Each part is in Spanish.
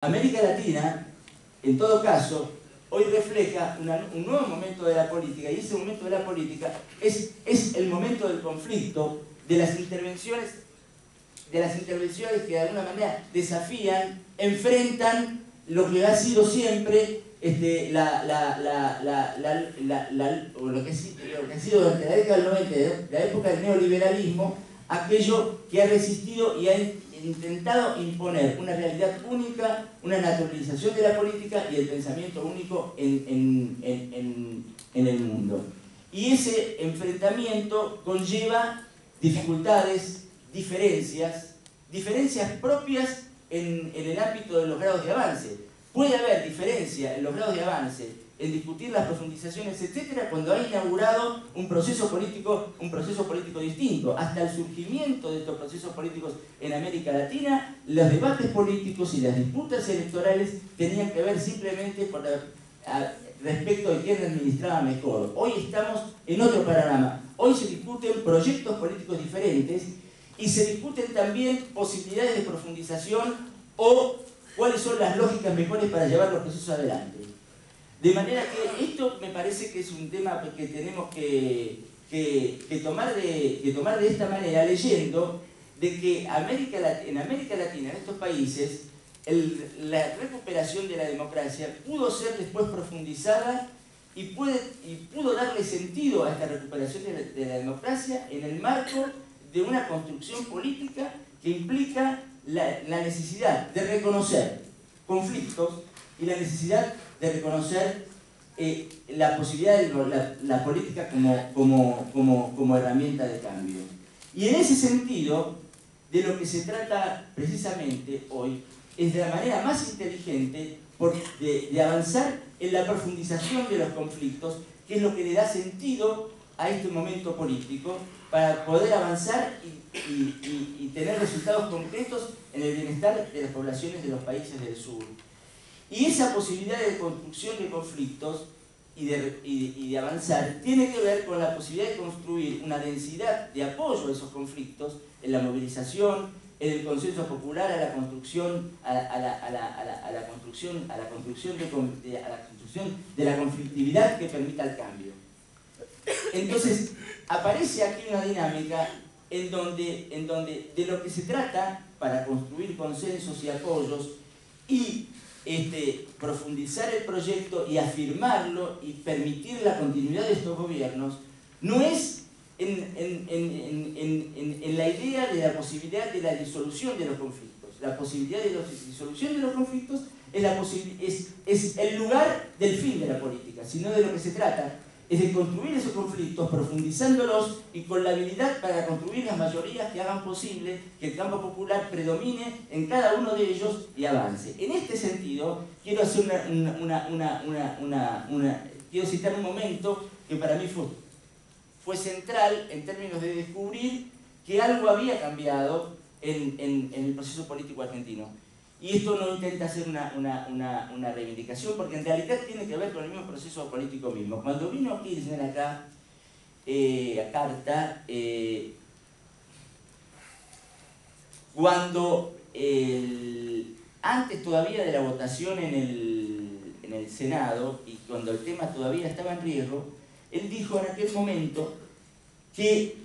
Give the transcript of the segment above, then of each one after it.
América Latina, en todo caso, hoy refleja un nuevo momento de la política, y ese momento de la política es el momento del conflicto, de las intervenciones que de alguna manera desafían, enfrentan lo que ha sido siempre lo que ha sido durante la década del 90, la época del neoliberalismo, aquello que ha resistido y ha intentado imponer una realidad única, una naturalización de la política y el pensamiento único en el mundo. Y ese enfrentamiento conlleva dificultades, diferencias propias en el ámbito de los grados de avance. Puede haber diferencia en los grados de avance, en discutir las profundizaciones, etcétera, cuando ha inaugurado un proceso político distinto. Hasta el surgimiento de estos procesos políticos en América Latina, los debates políticos y las disputas electorales tenían que ver simplemente respecto de quién administraba mejor. Hoy estamos en otro panorama. Hoy se discuten proyectos políticos diferentes y se discuten también posibilidades de profundización o cuáles son las lógicas mejores para llevar los procesos adelante. De manera que esto me parece que es un tema que tenemos que tomar de esta manera, leyendo de que en América Latina, en estos países, la recuperación de la democracia pudo ser después profundizada y pudo darle sentido a esta recuperación de la democracia en el marco de una construcción política que implica la necesidad de reconocer conflictos y la necesidad de reconocer la posibilidad de la política como herramienta de cambio. Y en ese sentido, de lo que se trata precisamente hoy es de la manera más inteligente de avanzar en la profundización de los conflictos, que es lo que le da sentido a este momento político, para poder avanzar y tener resultados concretos en el bienestar de las poblaciones de los países del sur. Y esa posibilidad de construcción de conflictos y de avanzar tiene que ver con la posibilidad de construir una densidad de apoyo a esos conflictos en la movilización, en el consenso popular, a la construcción de la conflictividad que permita el cambio. Entonces, aparece aquí una dinámica en donde de lo que se trata para construir consensos y apoyos y profundizar el proyecto y afirmarlo y permitir la continuidad de estos gobiernos, no es en la idea de la posibilidad de la disolución de los conflictos. La posibilidad de la disolución de los conflictos es el lugar del fin de la política, sino de lo que se trata es de construir esos conflictos, profundizándolos y con la habilidad para construir las mayorías que hagan posible que el campo popular predomine en cada uno de ellos y avance. En este sentido, quiero hacer quiero citar un momento que para mí fue central en términos de descubrir que algo había cambiado en el proceso político argentino. Y esto no intenta hacer una reivindicación, porque en realidad tiene que ver con el mismo proceso político mismo. Cuando vino Kirchner acá, a Carta, cuando antes todavía de la votación en el Senado, y cuando el tema todavía estaba en riesgo, él dijo en aquel momento que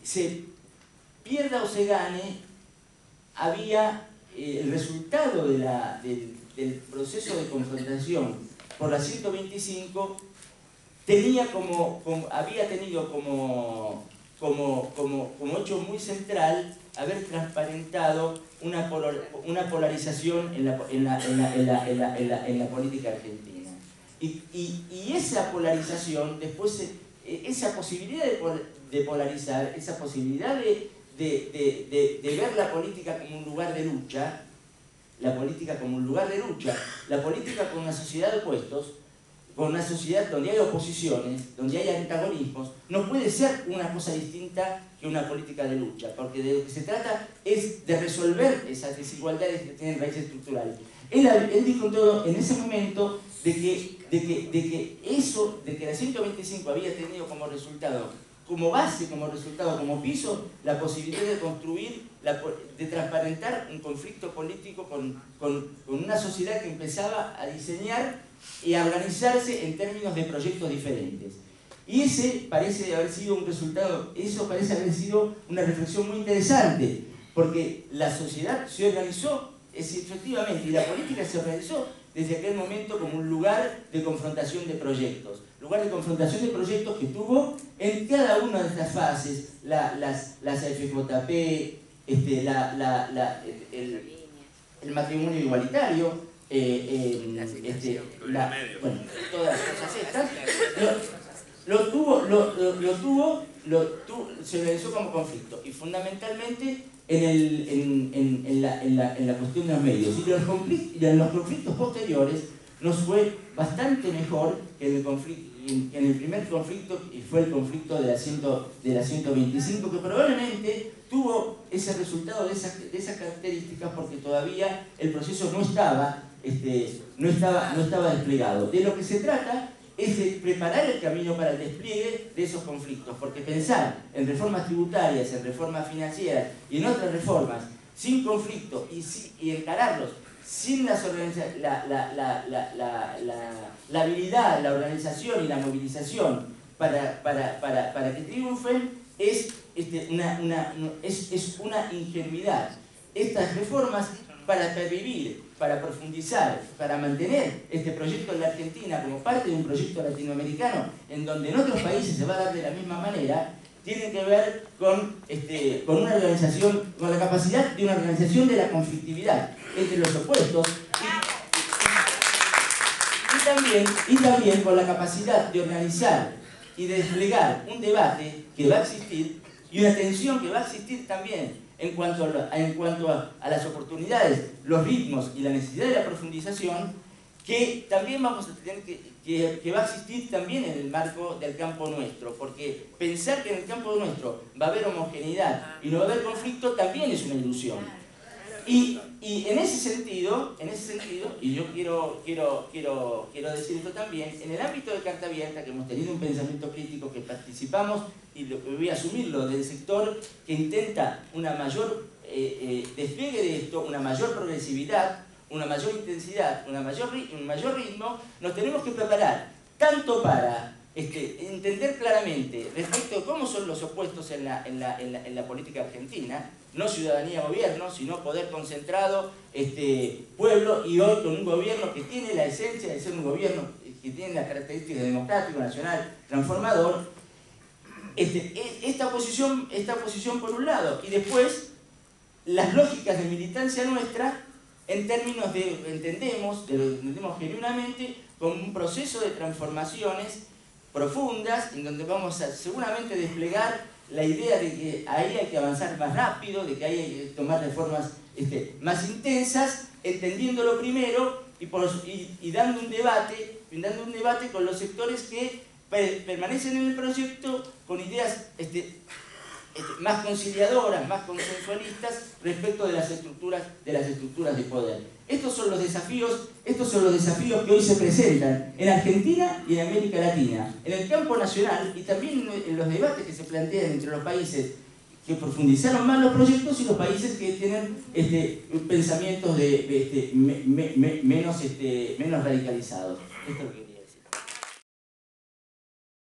se pierda o se gane, había el resultado del proceso de confrontación por la 125 había tenido como hecho muy central haber transparentado una polarización en la política argentina. Y esa polarización, después, esa posibilidad de polarizar, esa posibilidad de ver la política como un lugar de lucha, la política como una sociedad de opuestos, con una sociedad donde hay oposiciones, donde hay antagonismos, no puede ser una cosa distinta que una política de lucha, porque de lo que se trata es de resolver esas desigualdades que tienen raíces estructurales. Él dijo todo en ese momento de que la 125 había tenido como resultado como base, como resultado, como piso, la posibilidad de construir, de transparentar un conflicto político con una sociedad que empezaba a diseñar y a organizarse en términos de proyectos diferentes. Y ese parece haber sido un resultado, eso parece haber sido una reflexión muy interesante, porque la sociedad se organizó, efectivamente, y la política se organizó desde aquel momento como un lugar de confrontación de proyectos. Lugar de confrontación de proyectos que tuvo en cada una de estas fases, las AFJP, el matrimonio igualitario, bueno, todas las cosas estas, se organizó como conflicto, y fundamentalmente en la cuestión de los medios. Y en los conflictos posteriores nos fue bastante mejor que en el primer conflicto, y fue el conflicto de la 125, que probablemente tuvo ese resultado de esas características porque todavía el proceso no estaba desplegado. De lo que se trata es de preparar el camino para el despliegue de esos conflictos, porque pensar en reformas tributarias, en reformas financieras y en otras reformas sin conflicto y encararlos sin la habilidad, la organización y la movilización para que triunfen es una ingenuidad. Estas reformas, para pervivir, para profundizar, para mantener este proyecto en la Argentina como parte de un proyecto latinoamericano en donde en otros países se va a dar de la misma manera, tienen que ver con una organización, con la capacidad de una organización de la conflictividad entre los opuestos y también con la capacidad de organizar y de desplegar un debate que va a existir y una tensión que va a existir también en cuanto a las oportunidades, los ritmos y la necesidad de la profundización, que también vamos a tener que va a existir también en el marco del campo nuestro, porque pensar que en el campo nuestro va a haber homogeneidad y no va a haber conflicto también es una ilusión. Y en ese sentido, y yo quiero decir esto también, en el ámbito de Carta Abierta, que hemos tenido un pensamiento crítico, que participamos, y voy a asumirlo, del sector que intenta una mayor despliegue de esto, una mayor progresividad, una mayor intensidad, un mayor ritmo, nos tenemos que preparar tanto para entender claramente respecto de cómo son los opuestos en la política argentina, no ciudadanía-gobierno, sino poder concentrado, pueblo, y hoy con un gobierno que tiene la esencia de ser un gobierno que tiene las características democrático, nacional, transformador. Esta oposición por un lado, y después las lógicas de militancia nuestra en términos de, entendemos genuinamente como un proceso de transformaciones profundas en donde vamos a seguramente desplegar la idea de que ahí hay que avanzar más rápido, de que ahí hay que tomar reformas más intensas, entendiéndolo primero y dando un debate con los sectores que permanecen en el proyecto con ideas más conciliadoras, más consensualistas respecto de las estructuras de poder. Estos son los desafíos que hoy se presentan en Argentina y en América Latina, en el campo nacional y también en los debates que se plantean entre los países que profundizaron más los proyectos y los países que tienen pensamientos menos radicalizados. Esto es lo que